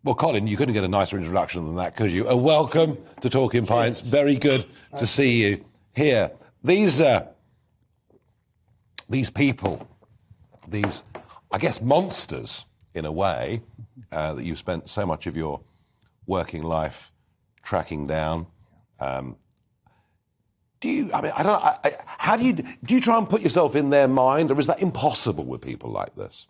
Well, Colin, you couldn't get a nicer introduction than that, could you? Welcome to Talking Pints. Very good to see you here. These people, these, I guess, monsters, in a way, that you've spent so much of your working life tracking down. How do you try and put yourself in their mind, or is that impossible with people like this?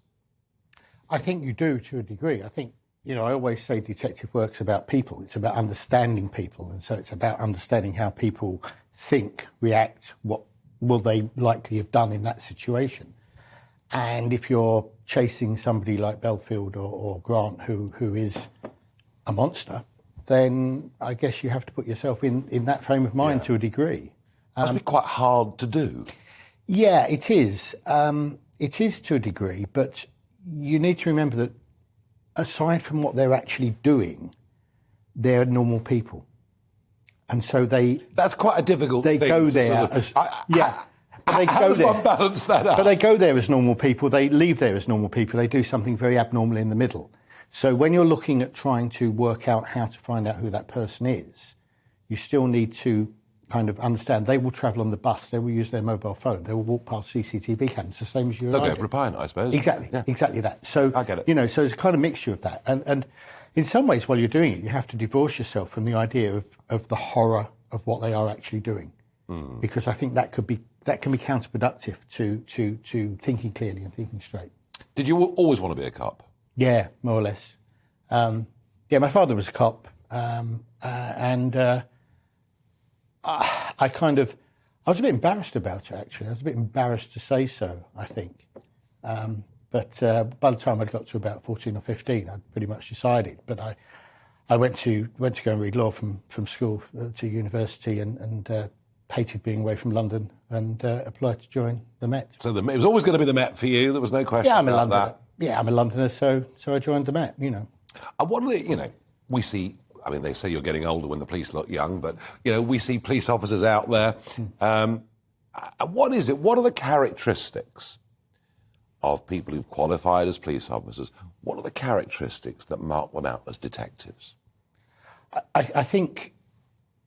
I think you do, to a degree. I think, I always say detective work's about people. It's about understanding people. And so it's about understanding how people think, react, what will they likely have done in that situation. And if you're chasing somebody like Bellfield or Grant, who is a monster, then I guess you have to put yourself in that frame of mind to a degree. Must be quite hard to do. Yeah, it is. It is to a degree, but you need to remember that aside from what they're actually doing, they're normal people. And so that's quite a difficult thing. They go there How does one balance that up? But they go there as normal people, they leave there as normal people, they do something very abnormal in the middle. So when you're looking at trying to work out how to find out who that person is, you still need to kind of understand they will travel on the bus, they will use their mobile phone, they will walk past CCTV cameras, the same as you and I do. They'll go for a pint, I suppose. Exactly, exactly that. So, I get it. So it's a kind of mixture of that. And in some ways, while you're doing it, you have to divorce yourself from the idea of the horror of what they are actually doing. Because I think that can be counterproductive to thinking clearly and thinking straight. Did you always want to be a cop? Yeah, more or less. My father was a cop, and I was a bit embarrassed about it, actually. I was a bit embarrassed to say so, I think. But by the time I'd got to about 14 or 15, I'd pretty much decided. But I went to go and read law from school to university and hated being away from London and applied to join the Met. So it was always going to be the Met for you. There was no question about that. Yeah, I'm a Londoner, so I joined the Met, What are we see, they say you're getting older when the police look young, but, we see police officers out there. What is it? What are the characteristics of people who've qualified as police officers? What are the characteristics that mark them out as detectives? I think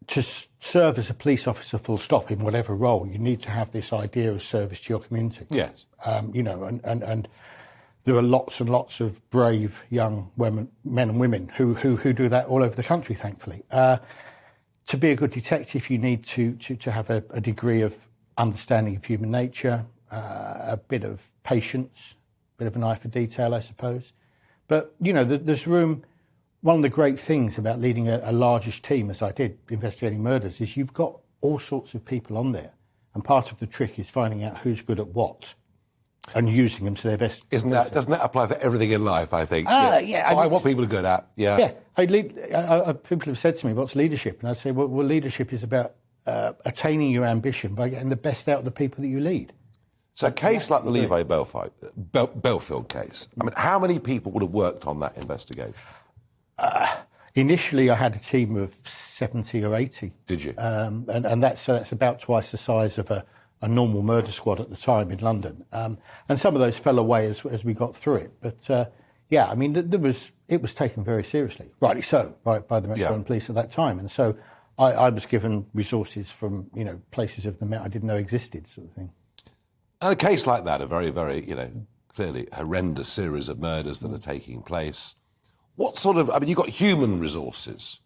to serve as a police officer full stop in whatever role, you need to have this idea of service to your community. Yes. And there are lots and lots of brave young men and women who do that all over the country, thankfully. To be a good detective, you need to have a degree of understanding of human nature, a bit of patience, a bit of an eye for detail, I suppose. But, there's room. One of the great things about leading a largish team, as I did, investigating murders, is you've got all sorts of people on there. And part of the trick is finding out who's good at what and using them to their best. Doesn't that apply for everything in life, I think? Yeah. What people are good at, Yeah. People have said to me, what's leadership? And I say, well, leadership is about attaining your ambition by getting the best out of the people that you lead. So a case like the Levi Bellfield case, how many people would have worked on that investigation? Initially, I had a team of 70 or 80. Did you? And that's about twice the size of a normal murder squad at the time in London. And some of those fell away as we got through it. But it was taken very seriously, rightly so, by the Metropolitan Police at that time. And so I was given resources from places of the Met I didn't know existed, sort of thing. And a case like that, a very, very clearly horrendous series of murders that are taking place. What sort of, you've got human resources,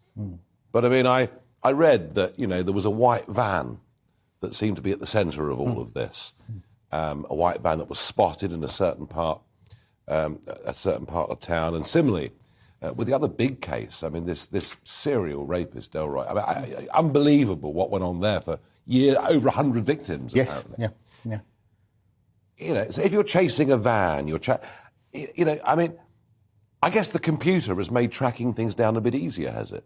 but I read that, there was a white van that seemed to be at the centre of all of this. A white van that was spotted in a certain part of town. And similarly, with the other big case, this serial rapist, Delroy, unbelievable what went on there for years, over 100 victims, apparently. Yeah. So if you're chasing a van, I guess the computer has made tracking things down a bit easier, has it?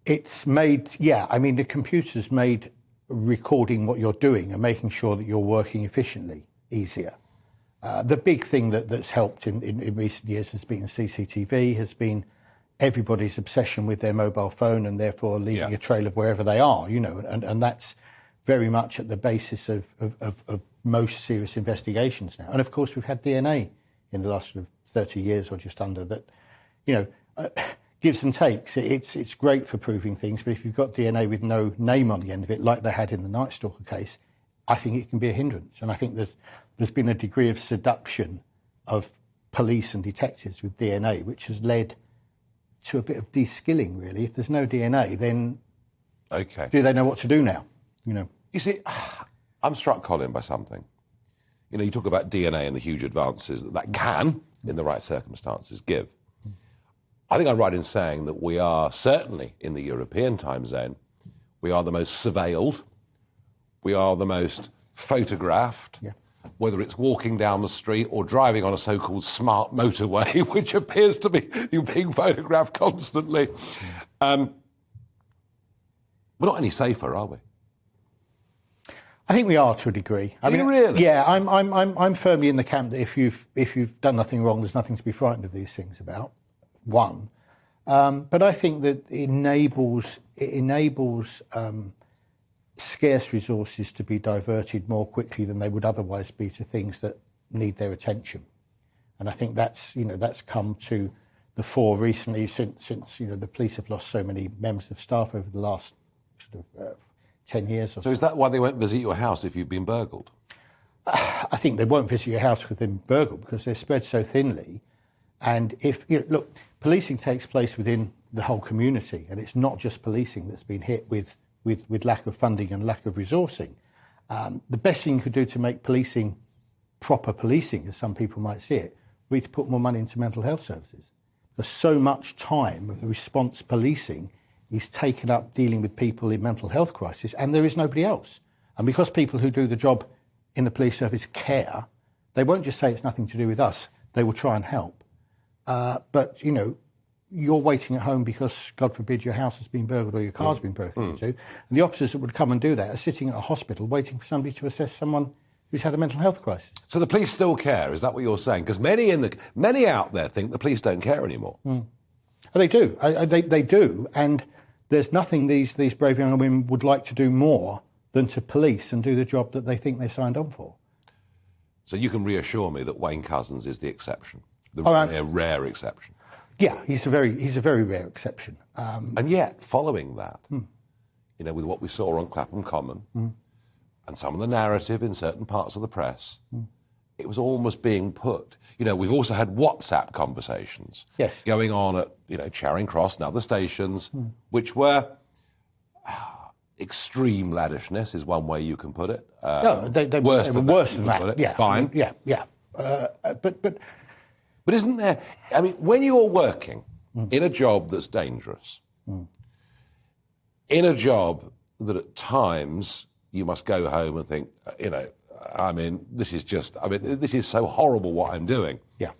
It's made, the computer's made recording what you're doing and making sure that you're working efficiently easier. The big thing that's helped in recent years has been CCTV, has been everybody's obsession with their mobile phone and therefore leaving a trail of wherever they are, and that's very much at the basis of most serious investigations now. And of course, we've had DNA in the last sort of 30 years or just under that, gives and takes. It's great for proving things, but if you've got DNA with no name on the end of it, like they had in the Night Stalker case, I think it can be a hindrance. And I think there's been a degree of seduction of police and detectives with DNA, which has led to a bit of de-skilling, really. If there's no DNA, then do they know what to do now? You see, I'm struck, Colin, by something. You talk about DNA and the huge advances that can, in the right circumstances, give. I think I'm right in saying that we are, certainly in the European time zone, we are the most surveilled, we are the most photographed, whether it's walking down the street or driving on a so-called smart motorway, which appears to be you being photographed constantly. We're not any safer, are we? I think we are to a degree. I mean, really? Yeah, I'm firmly in the camp that if you've done nothing wrong, there's nothing to be frightened of these things about. One, but I think that it enables scarce resources to be diverted more quickly than they would otherwise be to things that need their attention, and I think that's come to the fore recently since the police have lost so many members of staff over the last sort of 10 years or so. So is that why they won't visit your house if you've been burgled? I think they won't visit your house because they've been burgled, because they're spread so thinly. And if look, policing takes place within the whole community, and it's not just policing that's been hit with lack of funding and lack of resourcing. The best thing you could do to make policing proper policing, as some people might see it, would be to put more money into mental health services. Because so much time of the response policing is taken up dealing with people in mental health crisis, and there is nobody else. And because people who do the job in the police service care, they won't just say it's nothing to do with us. They will try and help. But you're waiting at home because, God forbid, your house has been burgled or your car's been broken into, and the officers that would come and do that are sitting at a hospital waiting for somebody to assess someone who's had a mental health crisis. So the police still care, is that what you're saying? Because many out there think the police don't care anymore. Oh, they do. They do, and there's nothing these brave young women would like to do more than to police and do the job that they think they signed on for. So you can reassure me that Wayne Couzens is the exception, the rare exception. Yeah, he's a very rare exception. And yet, following that, with what we saw on Clapham Common and some of the narrative in certain parts of the press, it was almost being put. We've also had WhatsApp conversations going on at Charing Cross and other stations, which were extreme laddishness is one way you can put it. No, they were worse than that. Yeah, fine. Yeah. But isn't there? I mean, when you're working in a job that's dangerous, in a job that at times you must go home and think, this is so horrible what I'm doing. Yeah.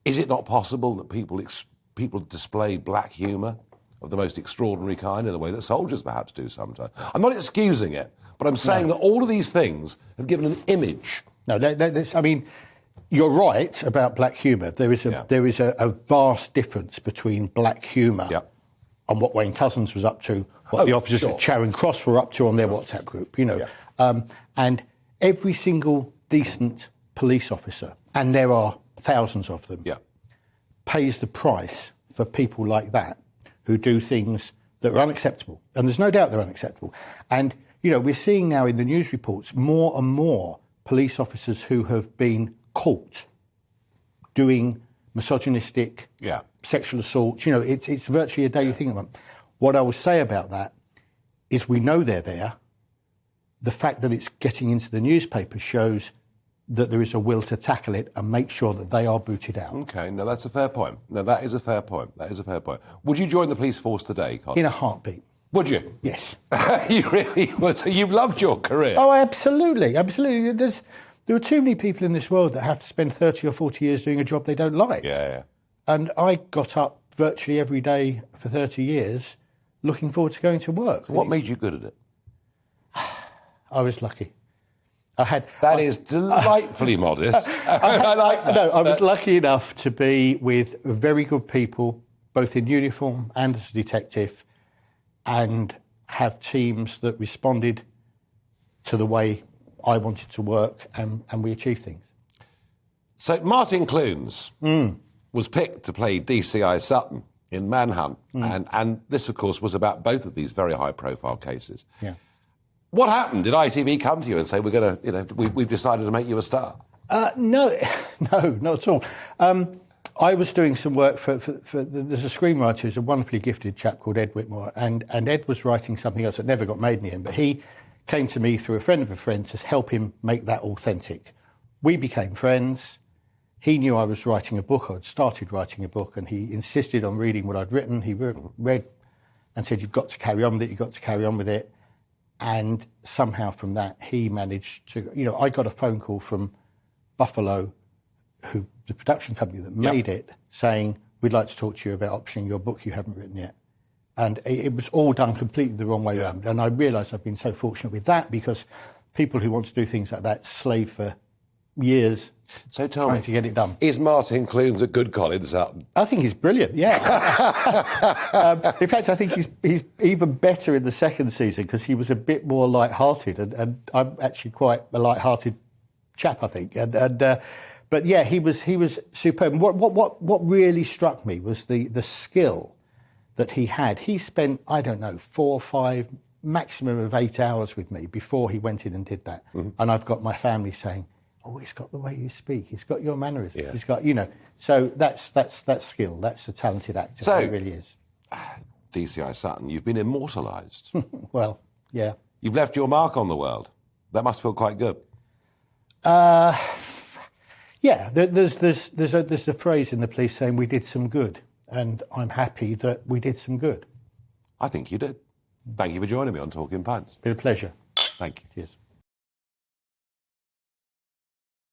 Is it not possible that people display black humour of the most extraordinary kind in the way that soldiers perhaps do sometimes? I'm not excusing it, but I'm saying that all of these things have given an image. No, you're right about black humour. There is a vast difference between black humour and what Wayne Couzens was up to, what the officers at Charing Cross were up to on their WhatsApp group, and every single decent police officer, and there are thousands of them, pays the price for people like that who do things that are unacceptable. And there's no doubt they're unacceptable. And, we're seeing now in the news reports more and more police officers who have been caught doing misogynistic sexual assaults. It's virtually a daily thing. What I will say about that is we know they're there. The fact that it's getting into the newspaper shows that there is a will to tackle it and make sure that they are booted out. OK, no, that's a fair point. No, that is a fair point. Would you join the police force today, Colin? In a heartbeat. Would you? Yes. You really would? So you've loved your career? Oh, absolutely. There are too many people in this world that have to spend 30 or 40 years doing a job they don't like. Yeah. And I got up virtually every day for 30 years looking forward to going to work. So what made you good at it? I was lucky. That is delightfully modest. I like that. No, I was lucky enough to be with very good people, both in uniform and as a detective, and have teams that responded to the way I wanted to work, and we achieved things. So Martin Clunes, was picked to play DCI Sutton in Manhunt, and this, of course, was about both of these very high-profile cases. Yeah. What happened? Did ITV come to you and say, we're going to, we've decided to make you a star? No, not at all. I was doing some work for there's a screenwriter who's a wonderfully gifted chap called Ed Whitmore, and Ed was writing something else that never got made in the end, but he came to me through a friend of a friend to help him make that authentic. We became friends. He knew I was writing a book. I'd started writing a book, and he insisted on reading what I'd written. He read and said, you've got to carry on with it, you've got to carry on with it. And somehow from that, he managed to, I got a phone call from Buffalo, who the production company that made it, saying, we'd like to talk to you about optioning your book you haven't written yet. And it was all done completely the wrong way around. And I realised I've been so fortunate with that, because people who want to do things like that slave for years trying to get it done. Is Martin Clunes a good Colin Sutton? I think he's brilliant, yeah. In fact, I think he's even better in the second season, because he was a bit more light-hearted, and I'm actually quite a light-hearted chap, I think. But yeah, he was superb. What really struck me was the skill that he had. He spent, I don't know, 4 or 5, maximum of 8 hours with me before he went in and did that. Mm-hmm. And I've got my family saying, oh, he's got the way you speak, he's got your mannerisms, he's got, So that's skill. That's a talented actor. So, he really is. DCI Sutton, you've been immortalised. Well, yeah. You've left your mark on the world. That must feel quite good. Yeah, there's a phrase in the police saying we did some good, and I'm happy that we did some good. I think you did. Thank you for joining me on Talking Pints. Been a pleasure. Thank you. Cheers.